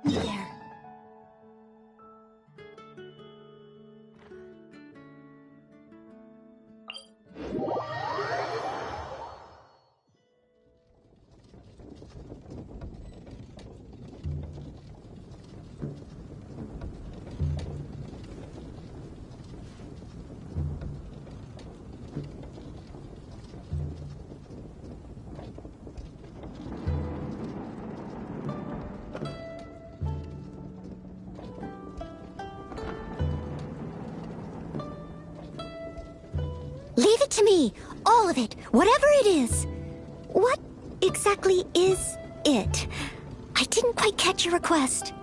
There. Leave it to me. All of it. Whatever it is. What exactly is it? I didn't quite catch your request.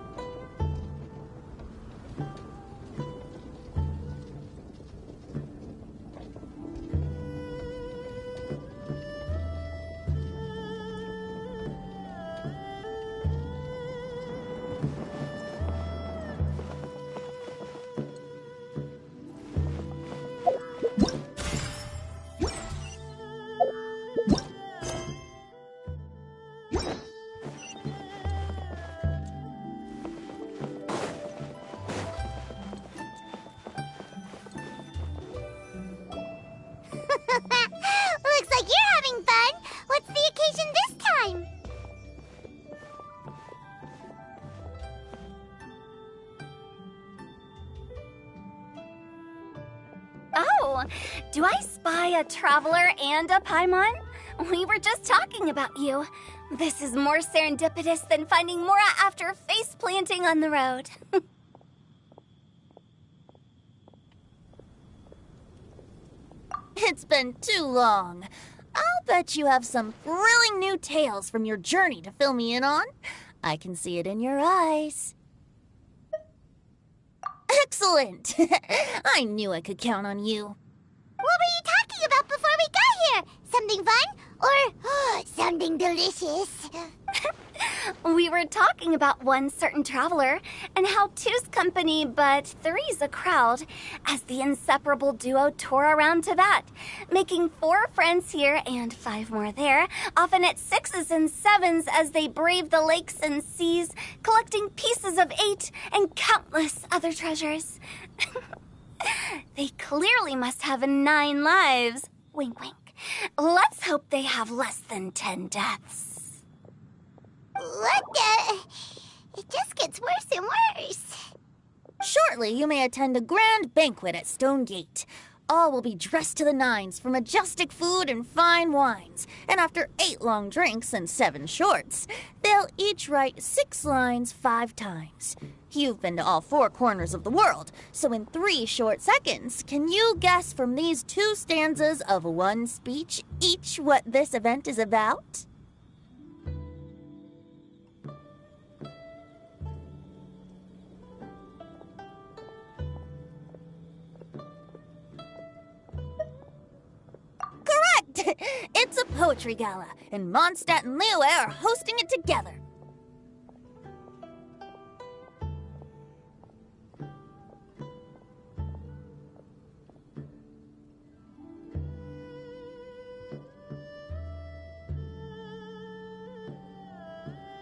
Looks like you're having fun. What's the occasion this time? Oh, do I spy a traveler and a Paimon? We were just talking about you. This is more serendipitous than finding Mora after face planting on the road. It's been too long. I'll bet you have some thrilling new tales from your journey to fill me in on. I can see it in your eyes. Excellent! I knew I could count on you. What were you talking about before we got here? Something fun? Or something delicious? We were talking about one certain traveler and how two's company but three's a crowd as the inseparable duo tore around Tibet, making 4 friends here and 5 more there, often at 6s and 7s as they braved the lakes and seas, collecting pieces of 8 and countless other treasures. They clearly must have 9 lives. Wink, wink. Let's hope they have less than 10 deaths. What the? It just gets worse and worse. Shortly, you may attend a grand banquet at Stone Gate. All will be dressed to the nines for majestic food and fine wines. And after 8 long drinks and 7 shorts, they'll each write 6 lines 5 times. You've been to all 4 corners of the world, so in 3 short seconds, can you guess from these 2 stanzas of 1 speech each what this event is about? Correct! It's a poetry gala, and Mondstadt and Liyue are hosting it together.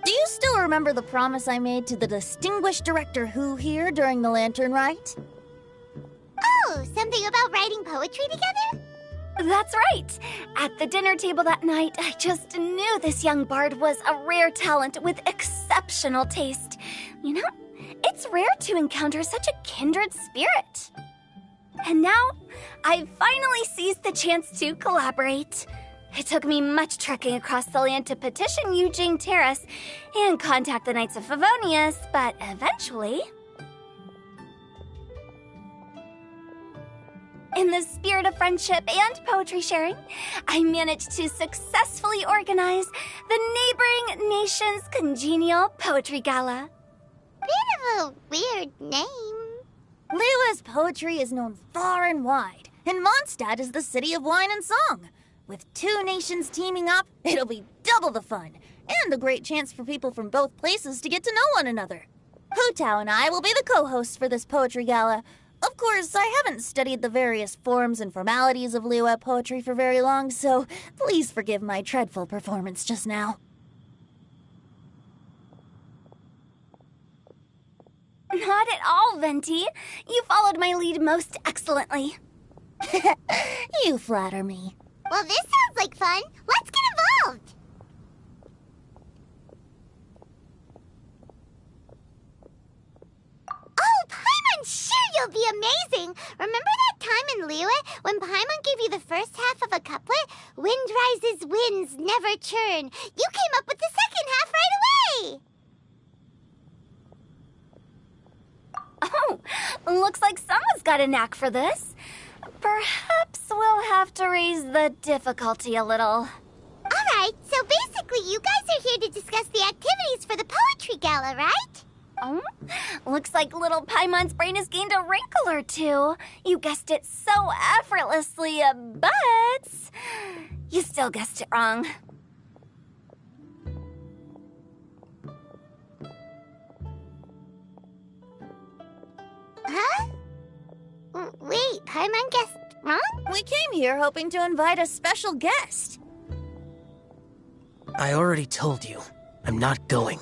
Do you still remember the promise I made to the distinguished director Hu here during the Lantern Rite? Oh, something about writing poetry together? That's right. At the dinner table that night, I just knew this young bard was a rare talent with exceptional taste. You know, it's rare to encounter such a kindred spirit. And now, I've finally seized the chance to collaborate. It took me much trekking across the land to petition Eugene Terrace and contact the Knights of Favonius, but eventually, in the spirit of friendship and poetry sharing, I managed to successfully organize the neighboring nation's Congenial Poetry Gala. Bit of a weird name. Liyue's poetry is known far and wide, and Mondstadt is the city of wine and song. With 2 nations teaming up, it'll be double the fun, and a great chance for people from both places to get to know one another. Hu Tao and I will be the co-hosts for this poetry gala. Of course, I haven't studied the various forms and formalities of Liyue poetry for very long, so please forgive my dreadful performance just now. Not at all, Venti. You followed my lead most excellently. You flatter me. Well, this sounds like fun. Let's get involved. Oh, Paimon, sure you'll be amazing. Remember that time in Liyue when Paimon gave you the first half of a couplet? Wind rises, winds never churn. You came up with the second half right away. Oh, looks like someone's got a knack for this. Perhaps we'll have to raise the difficulty a little. All right, so basically you guys are here to discuss the activities for the poetry gala, right? Oh, looks like little Paimon's brain has gained a wrinkle or two. You guessed it so effortlessly, but you still guessed it wrong. Huh? Wait, Paimon guessed wrong? We came here hoping to invite a special guest. I already told you. I'm not going.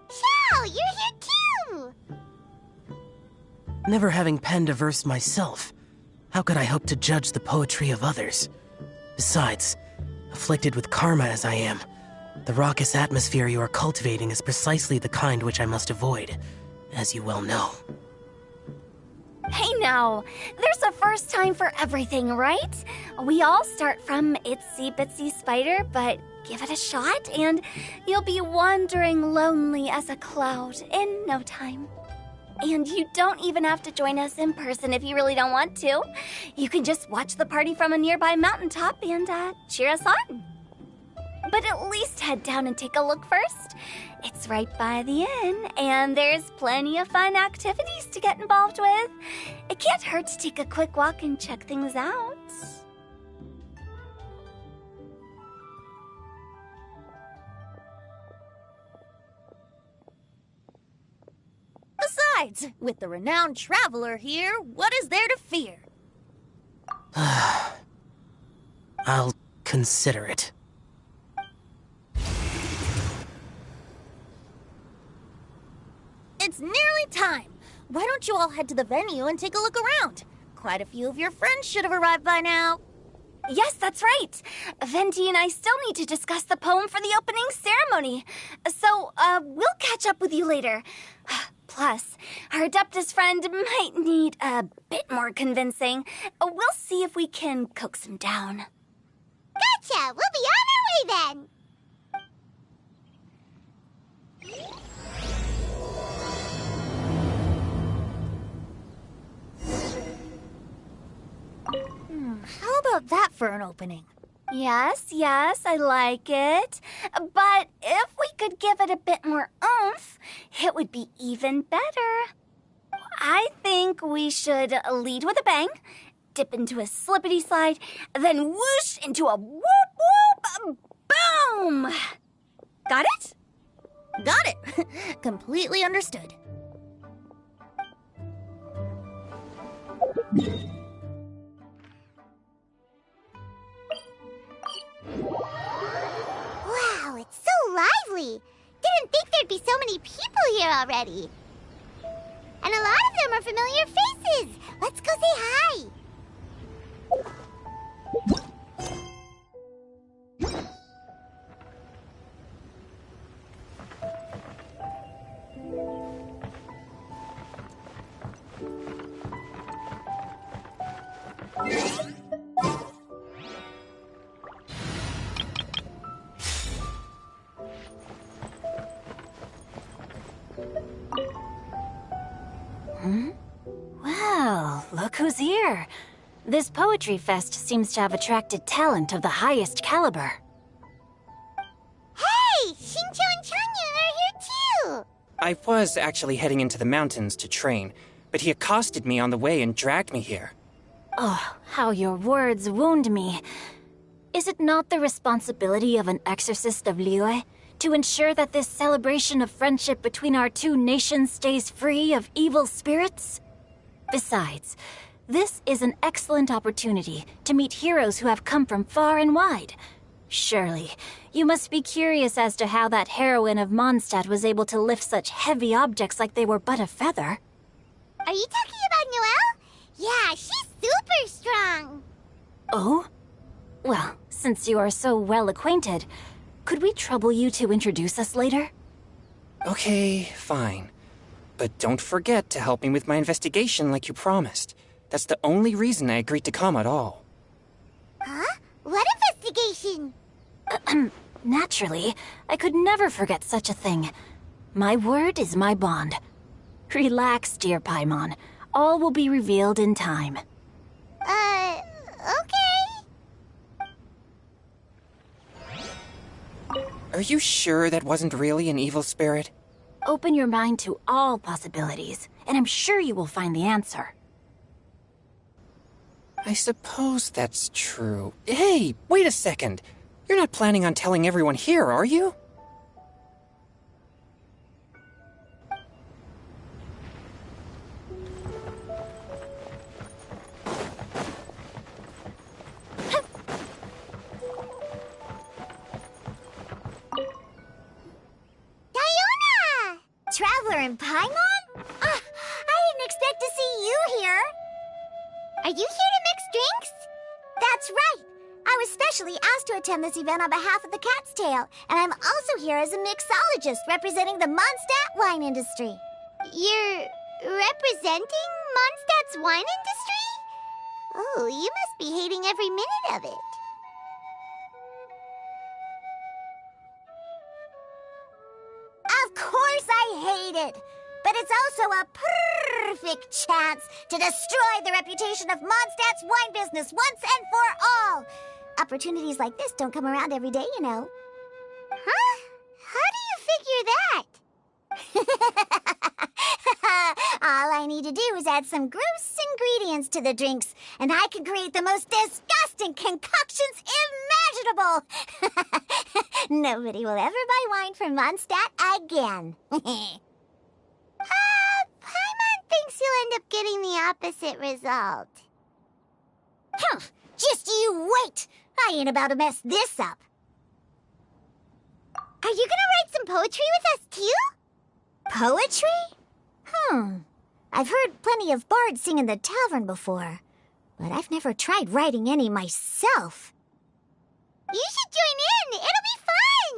Xiao, you're here too! Never having penned a verse myself, how could I hope to judge the poetry of others? Besides, afflicted with karma as I am, the raucous atmosphere you are cultivating is precisely the kind which I must avoid, as you well know. Hey now, there's a first time for everything, right? We all start from itsy bitsy spider, but give it a shot and you'll be wandering lonely as a cloud in no time. And you don't even have to join us in person if you really don't want to. You can just watch the party from a nearby mountaintop and cheer us on. But at least head down and take a look first. It's right by the inn, and there's plenty of fun activities to get involved with. It can't hurt to take a quick walk and check things out. Besides, with the renowned traveler here, what is there to fear? I'll consider it. It's nearly time. Why don't you all head to the venue and take a look around? Quite a few of your friends should have arrived by now. Yes, that's right. Venti and I still need to discuss the poem for the opening ceremony. So, we'll catch up with you later. Plus, our Adeptus friend might need a bit more convincing. We'll see if we can coax him down. Gotcha! We'll be on our way then! How about that for an opening? Yes, I like it. But if we could give it a bit more oomph, it would be even better. I think we should lead with a bang, dip into a slippity slide, then whoosh into a whoop whoop boom! Got it? Got it. Completely understood. Wow, it's so lively! Didn't think there'd be so many people here already. And a lot of them are familiar faces. Let's go say hi. Well, look who's here. This poetry fest seems to have attracted talent of the highest caliber. Hey, Shincho and Changyun are here too. I was actually heading into the mountains to train, but he accosted me on the way and dragged me here. Oh, how your words wound me. Is it not the responsibility of an exorcist of Liyue to ensure that this celebration of friendship between our two nations stays free of evil spirits? Besides, this is an excellent opportunity to meet heroes who have come from far and wide. Surely, you must be curious as to how that heroine of Mondstadt was able to lift such heavy objects like they were but a feather. Are you talking about Noelle? Yeah, she's super strong. Oh? Well, since you are so well acquainted, could we trouble you to introduce us later? Okay, fine. But don't forget to help me with my investigation like you promised. That's the only reason I agreed to come at all. Huh? What investigation? Naturally, I could never forget such a thing. My word is my bond. Relax, dear Paimon. All will be revealed in time. Okay. Are you sure that wasn't really an evil spirit? Open your mind to all possibilities, and I'm sure you will find the answer. I suppose that's true. Hey, wait a second. You're not planning on telling everyone here, are you? Diona! Traveler in Paimon? I didn't expect to see you here. Are you here to mix drinks? That's right. I was specially asked to attend this event on behalf of the Cat's Tail, and I'm also here as a mixologist representing the Mondstadt wine industry. You're representing Mondstadt's wine industry? Oh, you must be hating every minute of it. Of course I hate it! But it's also a perfect chance to destroy the reputation of Mondstadt's wine business once and for all! Opportunities like this don't come around every day, you know. Huh? How do you figure that? All I need to do is add some gross ingredients to the drinks, and I can create the most disgusting concoctions imaginable! Nobody will ever buy wine from Mondstadt again. Paimon thinks you'll end up getting the opposite result. Just you wait! I ain't about to mess this up. Are you gonna write some poetry with us, too? Poetry? I've heard plenty of bards sing in the tavern before, but I've never tried writing any myself. You should join in! It'll be fun!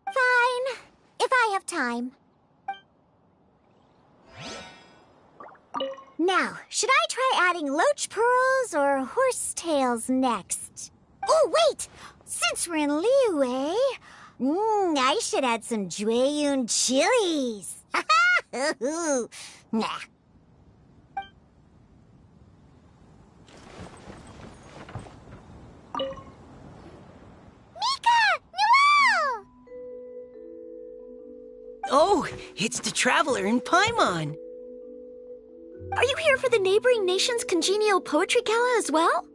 Fine, if I have time. Now, should I try adding loach pearls or horsetails next? Oh, wait! Since we're in Liyue, I should add some Jueyun chilies. Nah. Mika! Noelle! Oh, it's the Traveler in Paimon. Are you here for the neighboring nation's Congenial Poetry Gala as well?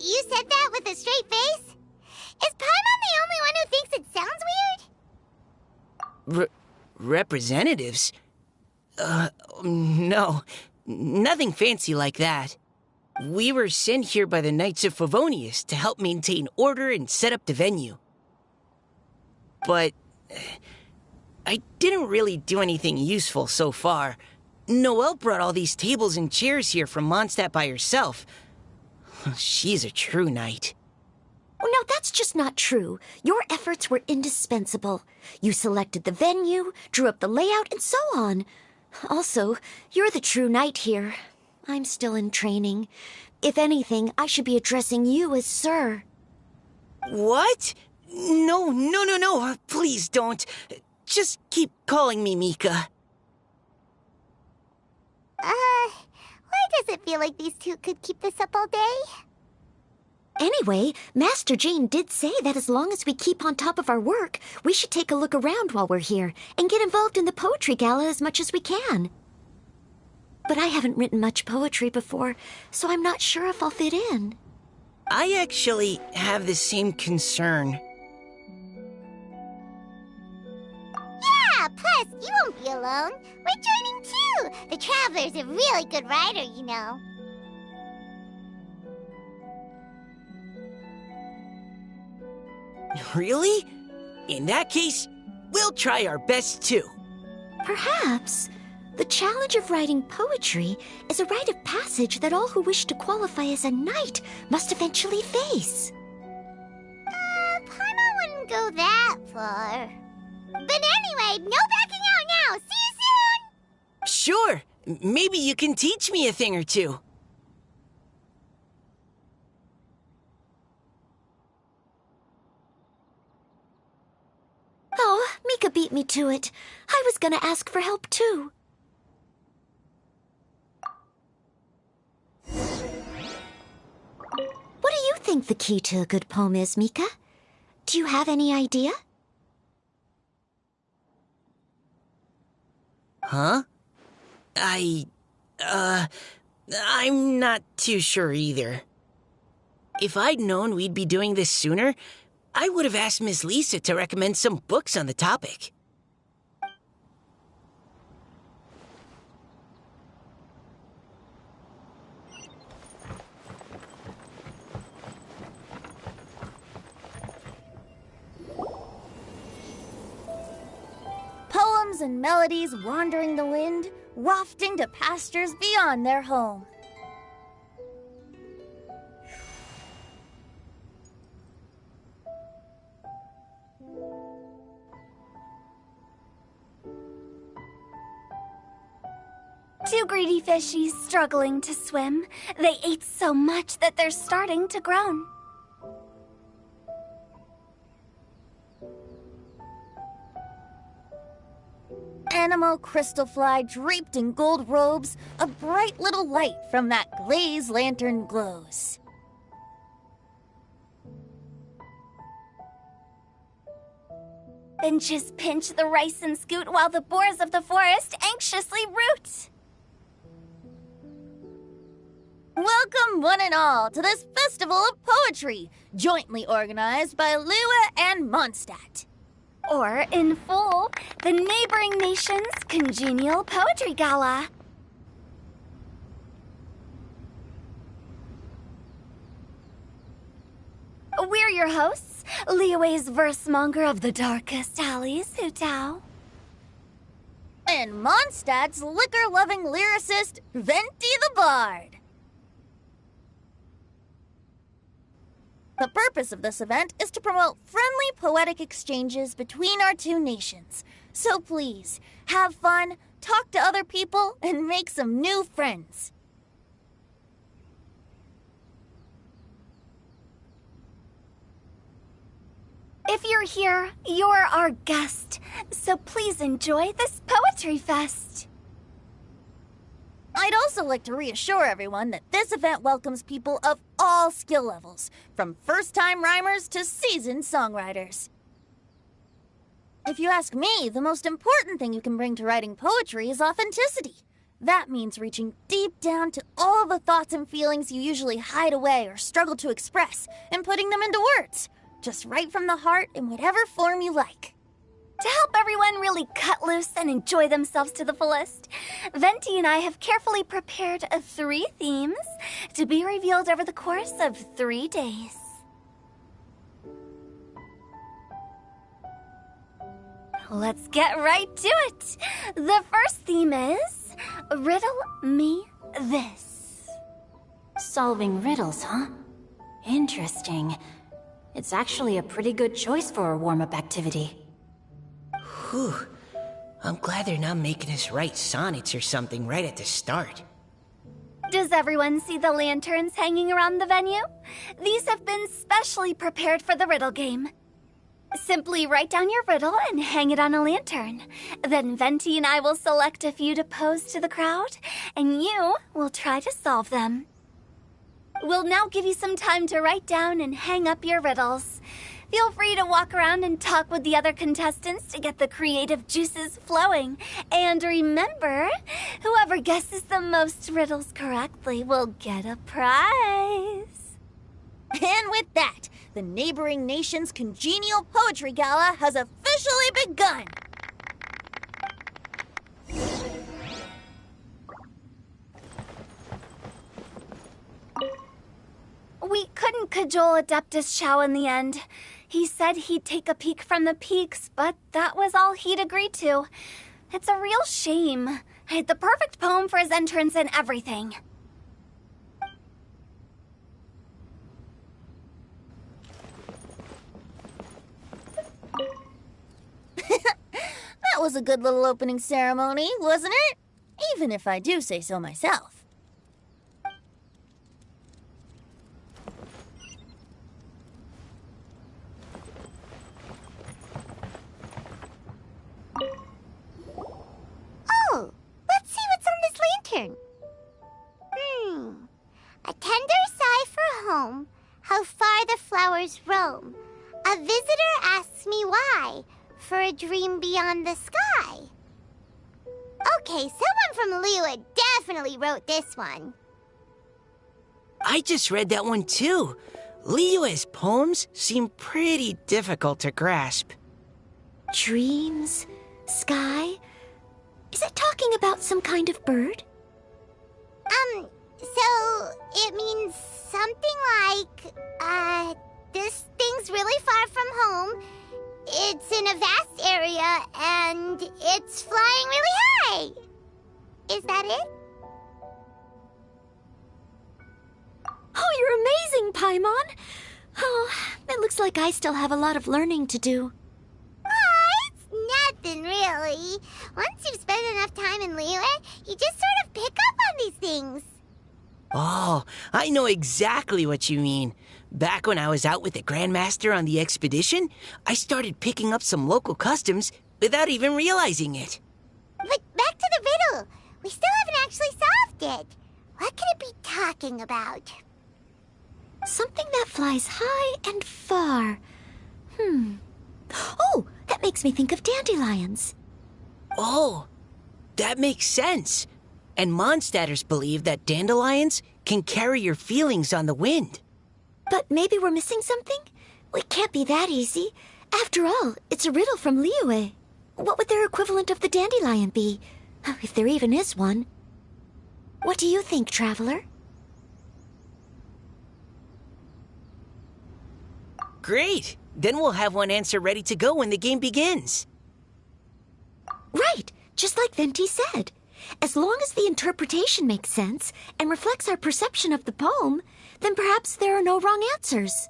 You said that with a straight face? Is Paimon the only one who thinks it sounds weird? Representatives? No. Nothing fancy like that. We were sent here by the Knights of Favonius to help maintain order and set up the venue. But I didn't really do anything useful so far. Noelle brought all these tables and chairs here from Mondstadt by herself. She's a true knight. Oh, no, that's just not true. Your efforts were indispensable. You selected the venue, drew up the layout, and so on. Also, you're the true knight here. I'm still in training. If anything, I should be addressing you as Sir. What? No. Please don't. Just keep calling me Mika. Why does it feel like these two could keep this up all day? Anyway, Master Jean did say that as long as we keep on top of our work, we should take a look around while we're here and get involved in the poetry gala as much as we can. But I haven't written much poetry before, so I'm not sure if I'll fit in. I actually have the same concern. Yeah, plus, you won't be alone. We're joining too. The Traveler's a really good writer, you know. Really? In that case, we'll try our best too. Perhaps. The challenge of writing poetry is a rite of passage that all who wish to qualify as a knight must eventually face. Paimon wouldn't go that far. But anyway, no backing out now. See you soon! Sure. Maybe you can teach me a thing or two. Oh, Mika beat me to it. I was gonna ask for help too. What do you think the key to a good poem is, Mika? Do you have any idea? Huh? I'm not too sure either. If I'd known we'd be doing this sooner, I would have asked Miss Lisa to recommend some books on the topic. Poems and melodies wandering the wind, wafting to pastures beyond their home. Two greedy fishies struggling to swim. They ate so much that they're starting to groan. Animal crystal fly draped in gold robes, a bright little light from that glazed lantern glows. Finches pinch the rice and scoot while the boars of the forest anxiously root. Welcome, one and all, to this festival of poetry, jointly organized by Lua and Mondstadt. Or, in full, the neighboring nation's Congenial Poetry Gala. We're your hosts, Liyue's verse-monger of the darkest alleys, Hutao. And Mondstadt's liquor-loving lyricist, Venti the Bard. The purpose of this event is to promote friendly poetic exchanges between our two nations. So please, have fun, talk to other people, and make some new friends. If you're here, you're our guest, so please enjoy this Poetry Fest. I'd also like to reassure everyone that this event welcomes people of all skill levels, from first-time rhymers to seasoned songwriters. If you ask me, the most important thing you can bring to writing poetry is authenticity. That means reaching deep down to all the thoughts and feelings you usually hide away or struggle to express, and putting them into words, just right from the heart in whatever form you like. To help everyone really cut loose and enjoy themselves to the fullest, Venti and I have carefully prepared 3 themes to be revealed over the course of 3 days. Let's get right to it. The first theme is Riddle Me This. Solving riddles, huh? Interesting. It's actually a pretty good choice for a warm-up activity. Whew. I'm glad they're not making us write sonnets or something right at the start. Does everyone see the lanterns hanging around the venue? These have been specially prepared for the riddle game. Simply write down your riddle and hang it on a lantern. Then Venti and I will select a few to pose to the crowd, and you will try to solve them. We'll now give you some time to write down and hang up your riddles. Feel free to walk around and talk with the other contestants to get the creative juices flowing. And remember, whoever guesses the most riddles correctly will get a prize. And with that, the neighboring nation's Congenial Poetry Gala has officially begun. We couldn't cajole Adeptus Chow in the end. He said he'd take a peek from the peaks, but that was all he'd agreed to. It's a real shame. I had the perfect poem for his entrance and everything. That was a good little opening ceremony, wasn't it? Even if I do say so myself. Oh, let's see what's on this lantern. A tender sigh for home, how far the flowers roam. A visitor asks me why, for a dream beyond the sky. Okay, someone from Liyue definitely wrote this one. I just read that one too. Liyue's poems seem pretty difficult to grasp. Dreams? Sky? Is it talking about some kind of bird? So it means something like, this thing's really far from home. It's in a vast area, and it's flying really high. Is that it? Oh, you're amazing, Paimon! Oh, it looks like I still have a lot of learning to do. It's nothing, really. Once you've spent enough time in Liyue, you just sort of pick up on these things. Oh, I know exactly what you mean. Back when I was out with the Grandmaster on the expedition, I started picking up some local customs without even realizing it. But back to the riddle. We still haven't actually solved it. What could it be talking about? Something that flies high and far. Oh, that makes me think of dandelions. Oh, that makes sense. And Mondstadters believe that dandelions can carry your feelings on the wind. But maybe we're missing something? Well, it can't be that easy. After all, it's a riddle from Liyue. What would their equivalent of the dandelion be? If there even is one. What do you think, Traveler? Great! Then we'll have one answer ready to go when the game begins. Right, just like Venti said. As long as the interpretation makes sense and reflects our perception of the poem, then perhaps there are no wrong answers.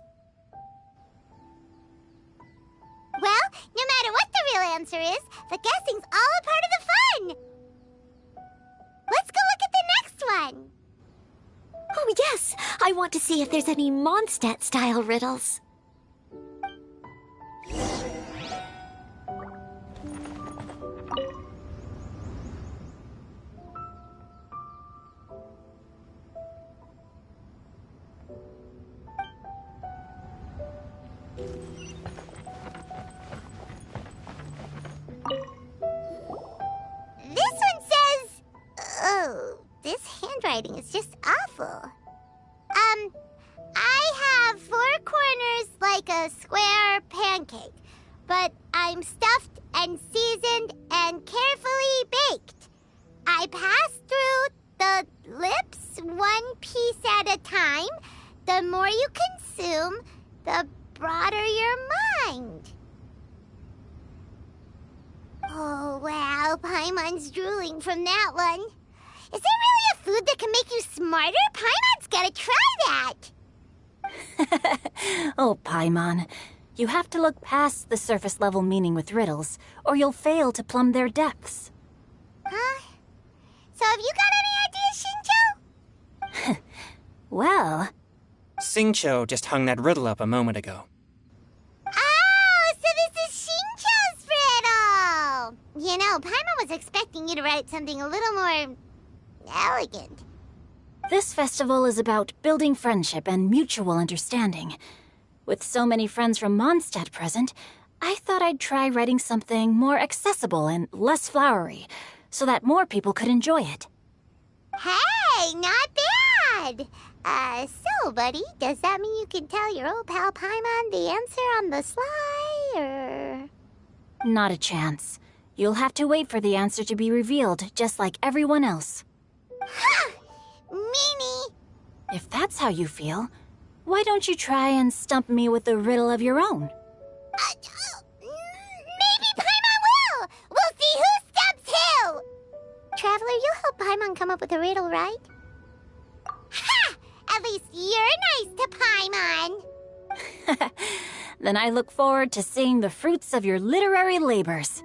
Well, no matter what the real answer is, the guessing's all a part of the fun. Let's go look at the next one. Oh, yes, I want to see if there's any Mondstadt-style riddles. This one says... Oh, this handwriting is just awful. I have 4 corners like a square pancake, but I'm stuffed and seasoned and carefully baked. I pass through the lips 1 piece at a time. The more you consume, the broader your mind. Oh, wow, Paimon's drooling from that one. Is there really a food that can make you smarter? Paimon's gotta try that. Oh, Paimon. You have to look past the surface-level meaning with riddles, or you'll fail to plumb their depths. Huh? So have you got any ideas, Shincho? Well... Singcho just hung that riddle up a moment ago. Oh, so was expecting you to write something a little more elegant. This festival is about building friendship and mutual understanding. With so many friends from Mondstadt present, I thought I'd try writing something more accessible and less flowery, so that more people could enjoy it. Hey, not bad! So, buddy, does that mean you can tell your old pal Paimon the answer on the sly, or...? Not a chance. You'll have to wait for the answer to be revealed, just like everyone else. Ha! Meanie! If that's how you feel, why don't you try and stump me with a riddle of your own? Maybe Paimon will! We'll see who stumps who! Traveler, you'll help Paimon come up with a riddle, right? Ha! At least you're nice to Paimon! Then I look forward to seeing the fruits of your literary labors.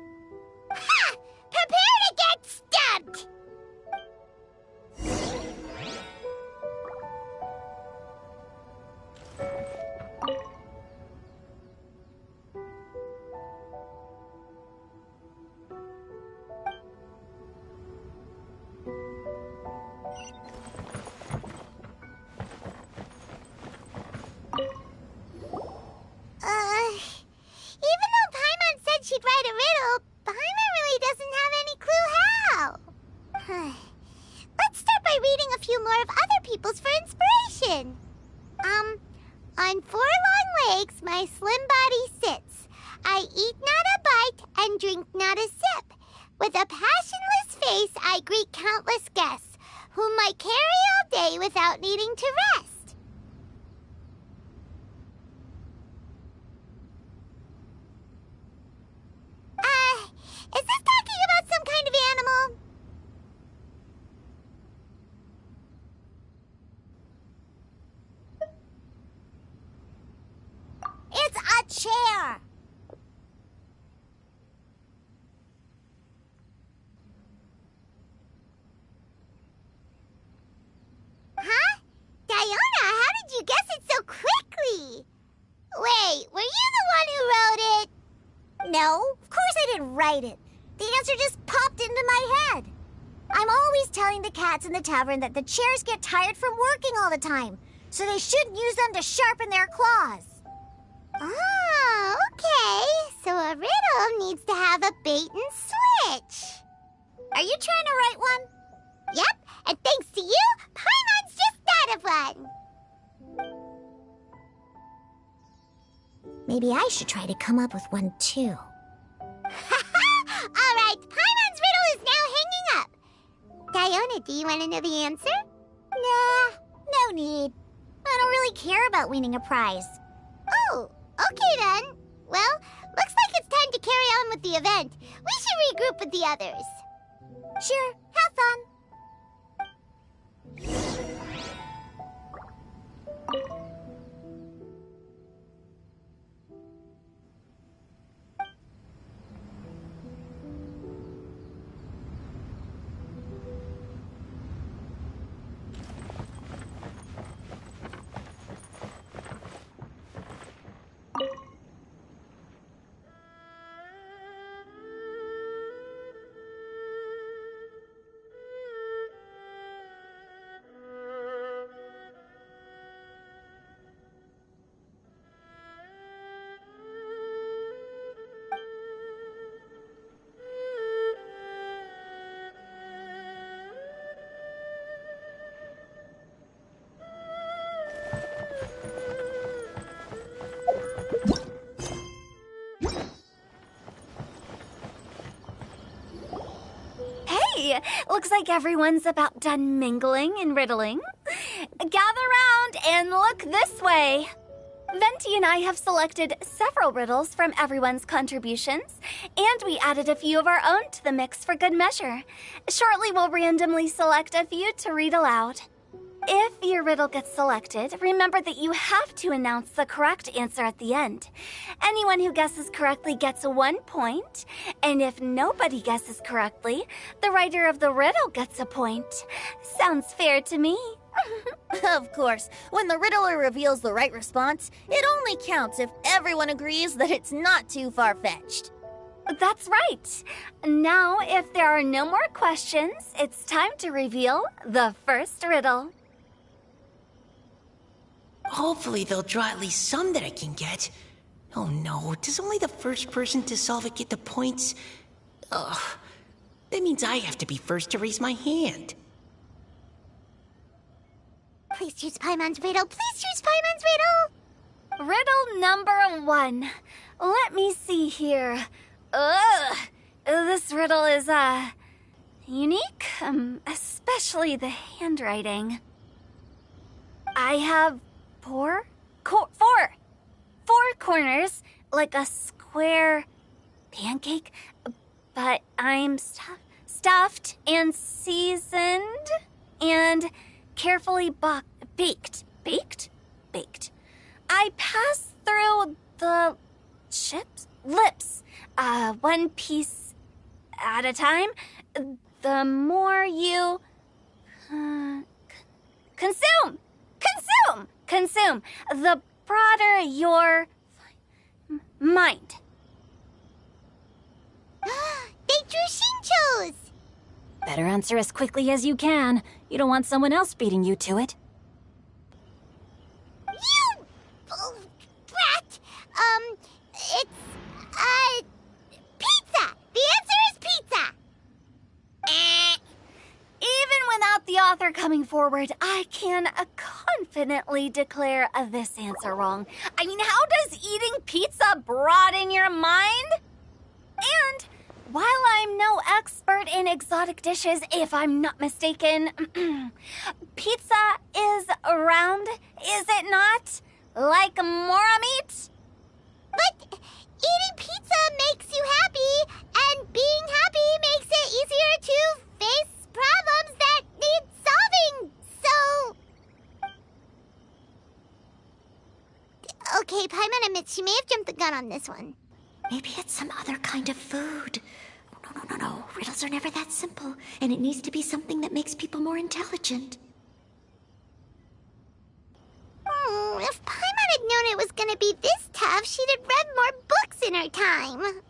Ha! Prepare to get stumped! Even though Paimon said she'd write a riddle, Paimon really doesn't have any clue how. Let's start by reading a few more of other people's for inspiration. On 4 long legs my slim body sits. I eat not a bite and drink not a sip. With a passionless face I greet countless guests, whom I carry all day without needing to rest. Is this talking about some kind of animal? It's a chair! Huh? Diona, how did you guess it so quickly? Wait, were you the one who wrote it? No, of course I didn't write it. The answer just popped into my head. I'm always telling the cats in the tavern that the chairs get tired from working all the time, so they shouldn't use them to sharpen their claws. Oh, okay. So a riddle needs to have a bait and switch. Are you trying to write one? Yep, and thanks to you, Paimon's just thought of one. Maybe I should try to come up with one, too. All right, Paimon's riddle is now hanging up. Diona, do you want to know the answer? Nah, no need. I don't really care about winning a prize. Oh, okay then. Well, looks like it's time to carry on with the event. We should regroup with the others. Sure, have fun. Hey, looks like everyone's about done mingling and riddling. Gather round and look this way. Venti and I have selected several riddles from everyone's contributions, and we added a few of our own to the mix for good measure. Shortly, we'll randomly select a few to read aloud. If your riddle gets selected, remember that you have to announce the correct answer at the end. Anyone who guesses correctly gets 1 point, and if nobody guesses correctly, the writer of the riddle gets a point. Sounds fair to me. Of course, when the riddler reveals the right response, it only counts if everyone agrees that it's not too far-fetched. That's right. Now, if there are no more questions, it's time to reveal the first riddle. Hopefully they'll draw at least some that I can get. Oh no, does only the first person to solve it get the points? Ugh, that means I have to be first to raise my hand. Please choose Paimon's riddle. Please choose Paimon's riddle. Riddle number 1. Let me see here. Ugh, this riddle is, unique, especially the handwriting. I have four corners, like a square pancake, but I'm stuffed and seasoned and carefully baked. Baked. I pass through the lips, one piece at a time. The more you consume, the broader your mind. They drew Shinchos! Better answer as quickly as you can. You don't want someone else beating you to it. You brat! It's, pizza! The answer is pizza! Even without the author coming forward, I can confidently declare this answer wrong. I mean, how does eating pizza broaden your mind? And while I'm no expert in exotic dishes, if I'm not mistaken, pizza is round, is it not? Like mora meat? But eating pizza makes you happy, and being happy makes it easier to face problems that need solving, so... Okay, Paimon admits she may have jumped the gun on this one. Maybe it's some other kind of food. No. Riddles are never that simple, and it needs to be something that makes people more intelligent. If Paimon had known it was gonna be this tough, she'd have read more books in her time.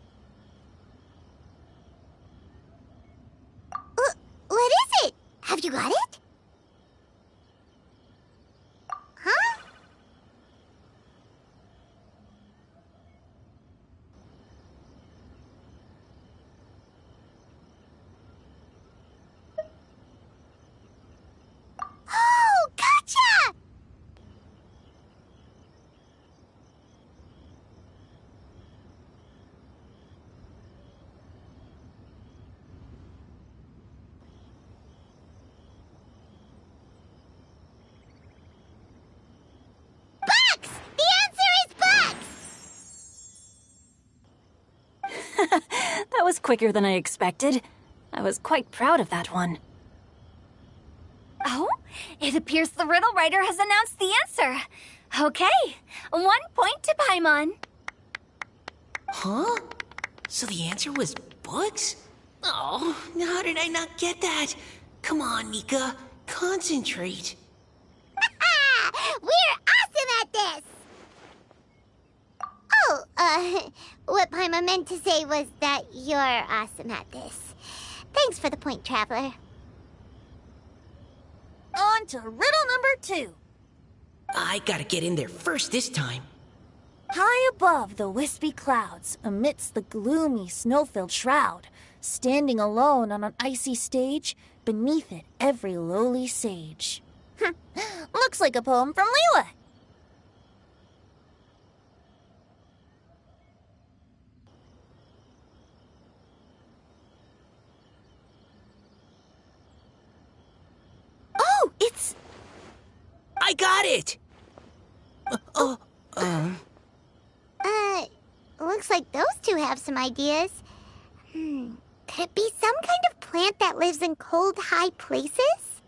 What is it? Have you got it? Huh? Oh, gotcha! Bucks! The answer is bucks! That was quicker than I expected. I was quite proud of that one. Oh, it appears the riddle writer has announced the answer. Okay, 1 point to Paimon. Huh? So the answer was bugs? Oh, how did I not get that? Come on, Mika, concentrate. We're awesome at this! Oh, what Paimon meant to say was that you're awesome at this. Thanks for the point, Traveler. On to riddle number 2. I gotta get in there first this time. High above the wispy clouds, amidst the gloomy snow-filled shroud, standing alone on an icy stage, beneath it every lowly sage. Looks like a poem from Liyue. Oh, it's... I got it! Looks like those two have some ideas. Could it be some kind of plant that lives in cold, high places?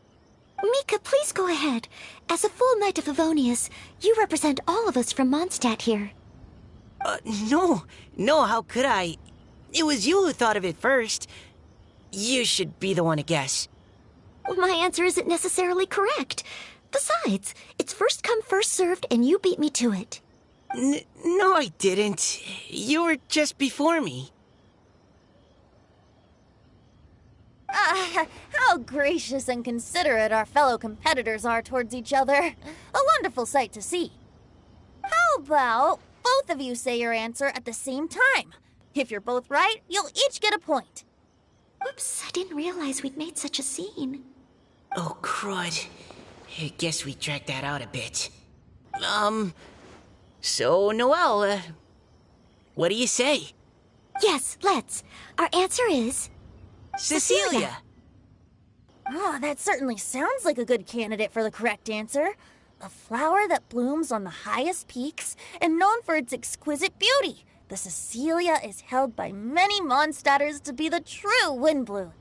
Mika, please go ahead. As a full Knight of Favonius, you represent all of us from Mondstadt here. No, how could I? It was you who thought of it first. You should be the one to guess. My answer isn't necessarily correct. Besides, it's first come, first served, and you beat me to it. No, I didn't. You were just before me. How gracious and considerate our fellow competitors are towards each other. A wonderful sight to see. How about both of you say your answer at the same time? If you're both right, you'll each get a point. Whoops, I didn't realize we'd made such a scene. Oh, crud. I guess we dragged that out a bit. So, Noelle, what do you say? Yes, let's. Our answer is... Cecilia! Oh, that certainly sounds like a good candidate for the correct answer. A flower that blooms on the highest peaks and known for its exquisite beauty. The Cecilia is held by many Mondstadters to be the true Windblue.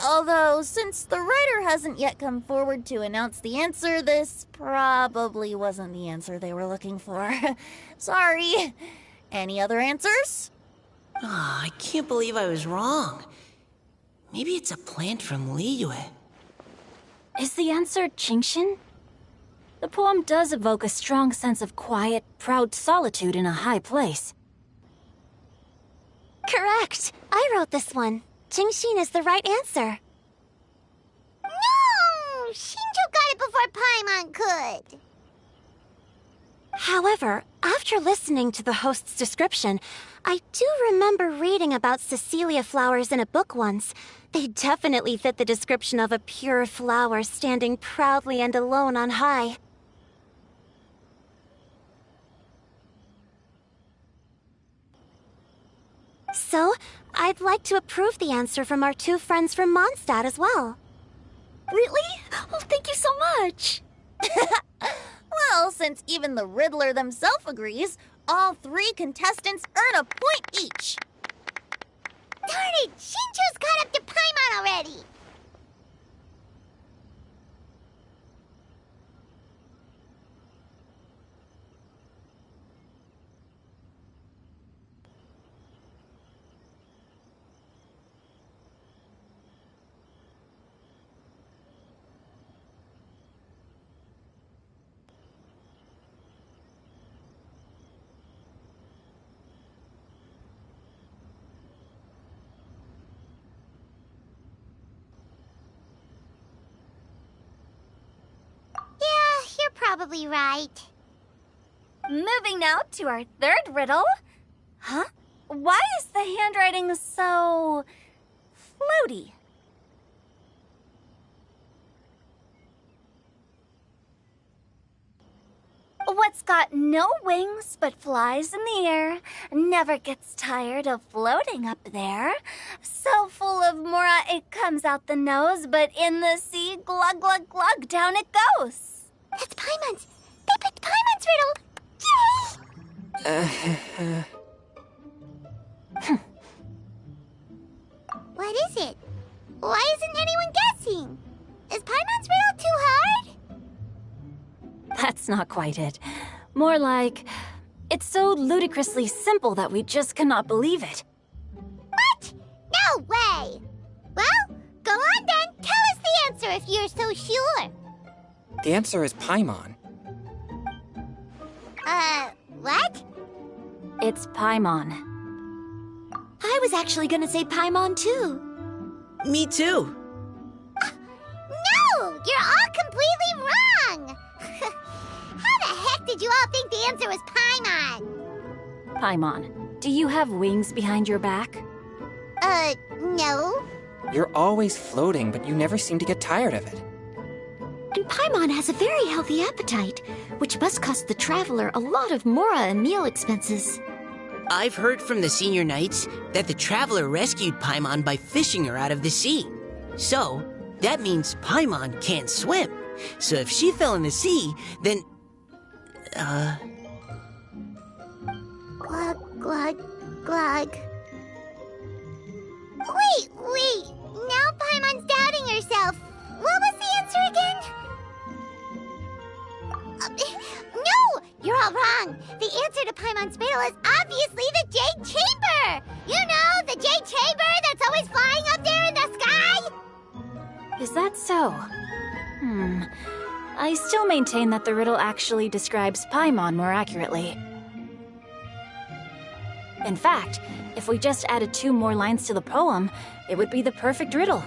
Although, since the writer hasn't yet come forward to announce the answer, this probably wasn't the answer they were looking for. Sorry. Any other answers? Ah, I can't believe I was wrong. Maybe it's a plant from Liyue. Is the answer Genshin? The poem does evoke a strong sense of quiet, proud solitude in a high place. Correct. I wrote this one. Genshin is the right answer. No! Shinjo got it before Paimon could. However, after listening to the host's description, I do remember reading about Cecilia flowers in a book once. They definitely fit the description of a pure flower standing proudly and alone on high. So, I'd like to approve the answer from our two friends from Mondstadt as well. Really? Oh, thank you so much. Well, since even the Riddler themselves agrees, all three contestants earn a point each. Darn it! Shinjo's caught up to Paimon already! Probably right. Moving now to our third riddle. Huh? Why is the handwriting so... floaty? What's got no wings but flies in the air, never gets tired of floating up there. So full of mora it comes out the nose, but in the sea, glug glug glug, down it goes. That's Paimon's! They picked Paimon's riddle! Yay! What is it? Why isn't anyone guessing? Is Paimon's riddle too hard? That's not quite it. More like, it's so ludicrously simple that we just cannot believe it. What? No way! Well, go on then. Tell us the answer if you're so sure. The answer is Paimon. What? It's Paimon. I was actually gonna say Paimon too. Me too. No! You're all completely wrong! How the heck did you all think the answer was Paimon? Paimon, do you have wings behind your back? No. You're always floating, but you never seem to get tired of it. And Paimon has a very healthy appetite, which must cost the traveler a lot of mora and meal expenses. I've heard from the senior knights that the traveler rescued Paimon by fishing her out of the sea. So, that means Paimon can't swim. So if she fell in the sea, then... Glug, glug, glug. Wait. Now Paimon's doubting herself. What was the answer again? No! You're all wrong. The answer to Paimon's riddle is obviously the Jade Chamber! You know, the Jade Chamber that's always flying up there in the sky? Is that so? I still maintain that the riddle actually describes Paimon more accurately. In fact, If we just added 2 more lines to the poem, it would be the perfect riddle.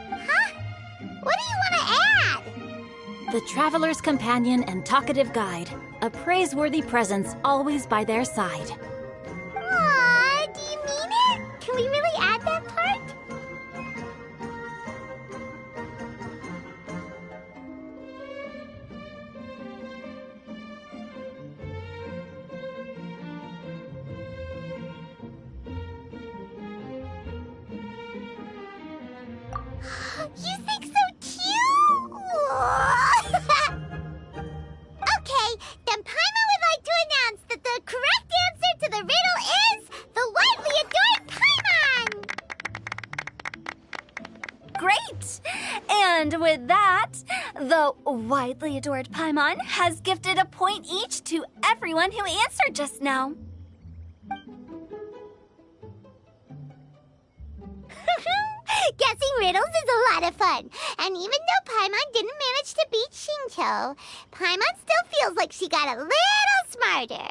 Huh? What do you want to add? The traveler's companion and talkative guide, a praiseworthy presence always by their side. Aw, do you mean it? Can we really add that part? You think so cute? Okay, then Paimon would like to announce that the correct answer to the riddle is the widely adored Paimon! Great! And with that, the widely adored Paimon has gifted a point each to everyone who answered just now. Guessing riddles is a lot of fun. And even though Paimon didn't manage to beat Shinto, Paimon still feels like she got a little smarter.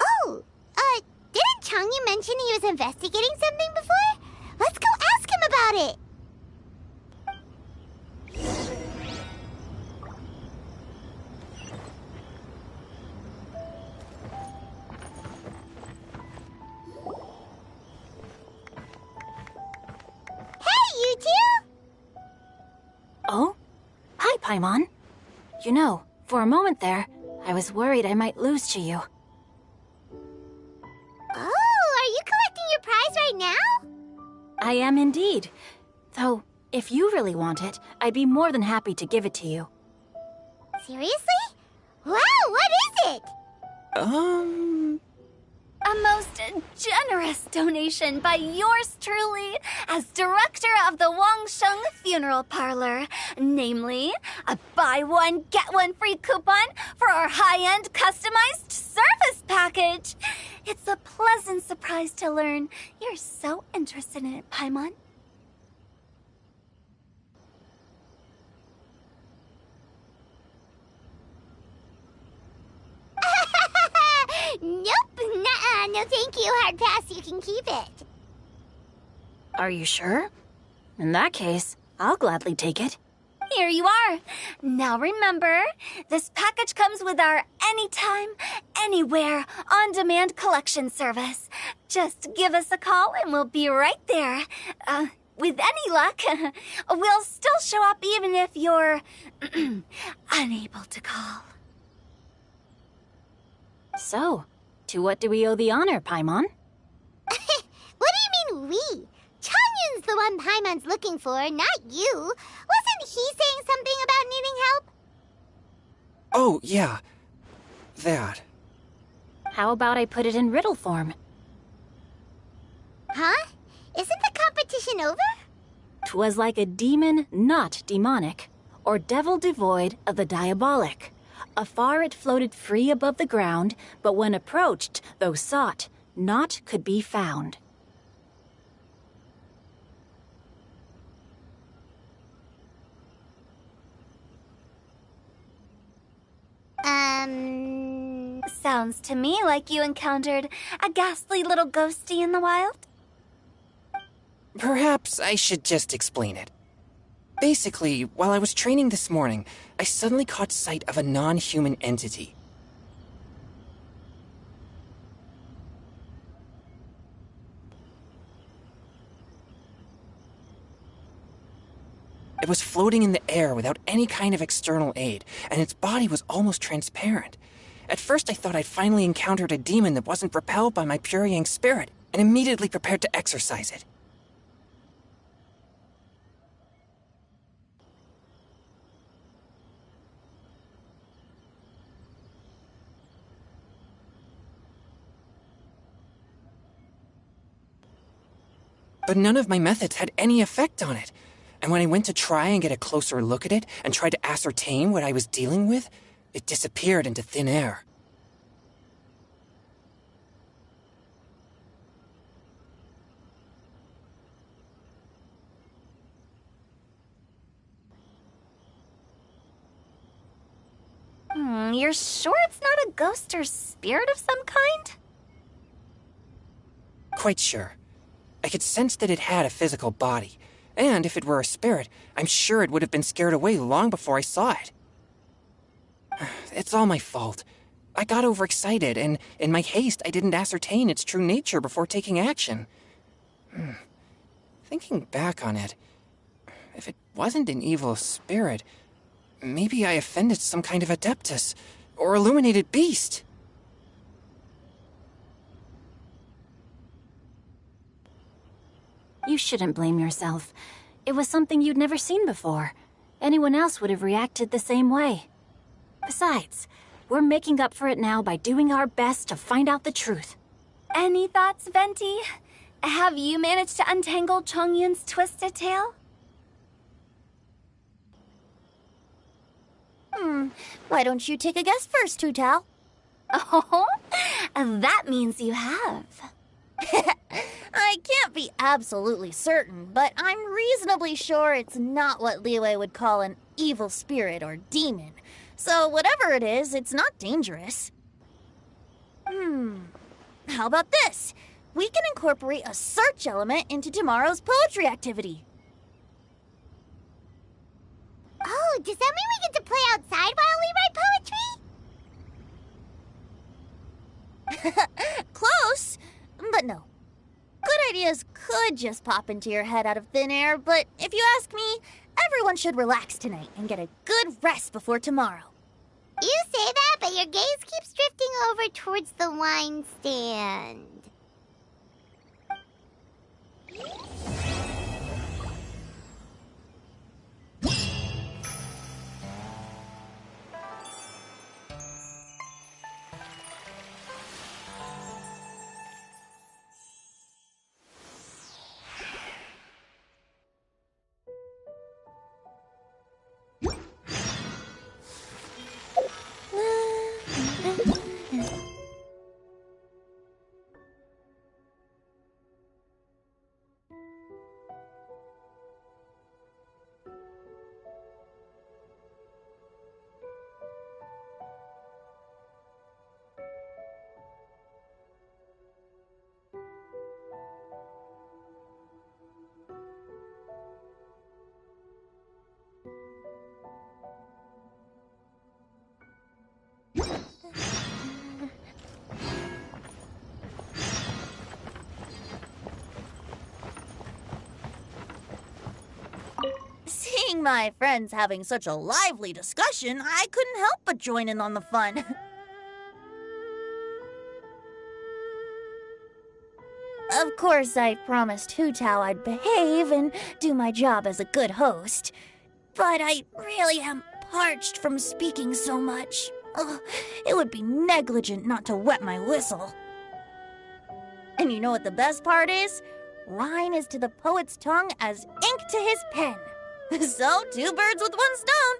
Oh, didn't Changyu mention he was investigating something before? Let's go ask him about it. You two? Oh? Hi, Paimon. You know, for a moment there, I was worried I might lose to you. Oh, are you collecting your prize right now? I am indeed. Though, if you really want it, I'd be more than happy to give it to you. Seriously? Wow, what is it? A most generous donation by yours truly as director of the Wangsheng Funeral Parlor. Namely, a buy one, get one free coupon for our high-end customized service package. It's a pleasant surprise to learn you're so interested in it, Paimon. Nope, nuh-uh, no thank you, hard pass, you can keep it. Are you sure? In that case, I'll gladly take it. Here you are. Now remember, this package comes with our anytime, anywhere, on-demand collection service. Just give us a call and we'll be right there. With any luck, we'll still show up even if you're unable to call. So, to what do we owe the honor, Paimon? What do you mean we? Changyun's the one Paimon's looking for, not you. Wasn't he saying something about needing help? Oh, yeah. That. How about I put it in riddle form? Huh? Isn't the competition over? 'Twas like a demon not demonic, or devil devoid of the diabolic. Afar it floated free above the ground, but when approached, though sought, naught could be found. Sounds to me like you encountered a ghastly little ghosty in the wild. Perhaps I should just explain it. Basically, while I was training this morning, I suddenly caught sight of a non-human entity. It was floating in the air without any kind of external aid, and its body was almost transparent. At first I thought I'd finally encountered a demon that wasn't repelled by my pure yang spirit, and immediately prepared to exorcise it. But none of my methods had any effect on it. And when I went to try and get a closer look at it and tried to ascertain what I was dealing with, it disappeared into thin air. You're sure it's not a ghost or spirit of some kind? Quite sure. I could sense that it had a physical body, and if it were a spirit, I'm sure it would have been scared away long before I saw it. It's all my fault. I got overexcited, and in my haste, I didn't ascertain its true nature before taking action. Thinking back on it, if it wasn't an evil spirit, maybe I offended some kind of adeptus or illuminated beast. You shouldn't blame yourself. It was something you'd never seen before. Anyone else would have reacted the same way. Besides, we're making up for it now by doing our best to find out the truth. Any thoughts, Venti? Have you managed to untangle Chongyun's twisted tail? Why don't you take a guess first, Hu Tao? Oh, that means you have. I can't be absolutely certain, but I'm reasonably sure it's not what Liyue would call an evil spirit or demon. So whatever it is, it's not dangerous. How about this? We can incorporate a search element into tomorrow's poetry activity. Oh, does that mean we get to play outside while we write poetry? Close, but no. Good ideas could just pop into your head out of thin air, but if you ask me, everyone should relax tonight and get a good rest before tomorrow. You say that, but your gaze keeps drifting over towards the wine stand. Seeing my friends having such a lively discussion, I couldn't help but join in on the fun. Of course, I promised Hu Tao I'd behave and do my job as a good host. But I really am parched from speaking so much. Ugh, it would be negligent not to wet my whistle. And you know what the best part is? Wine is to the poet's tongue as ink to his pen. So, 2 birds with 1 stone.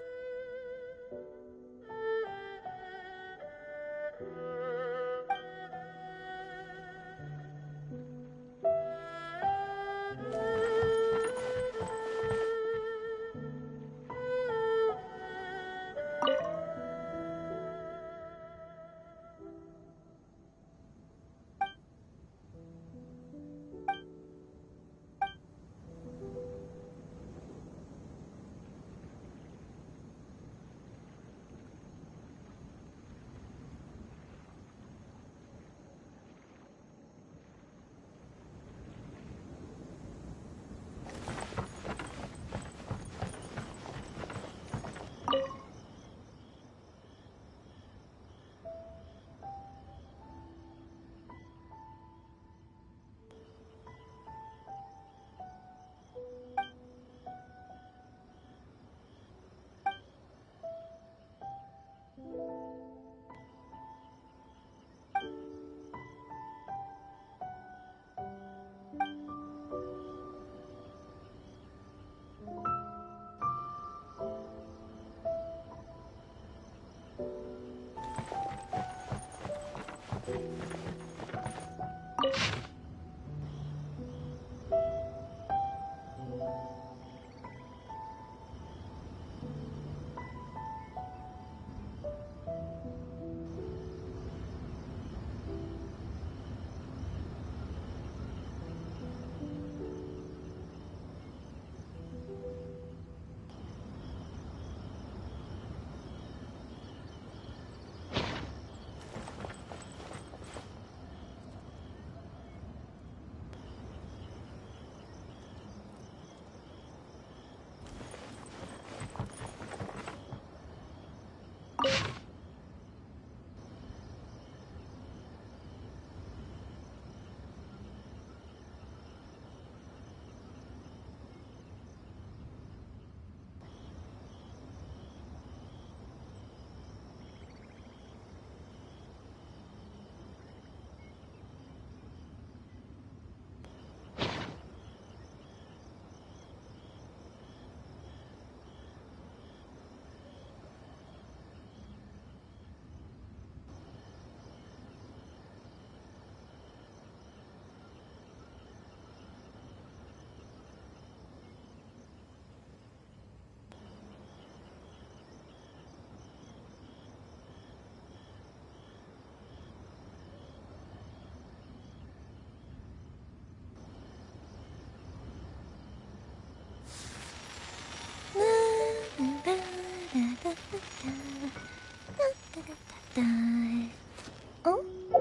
Oh?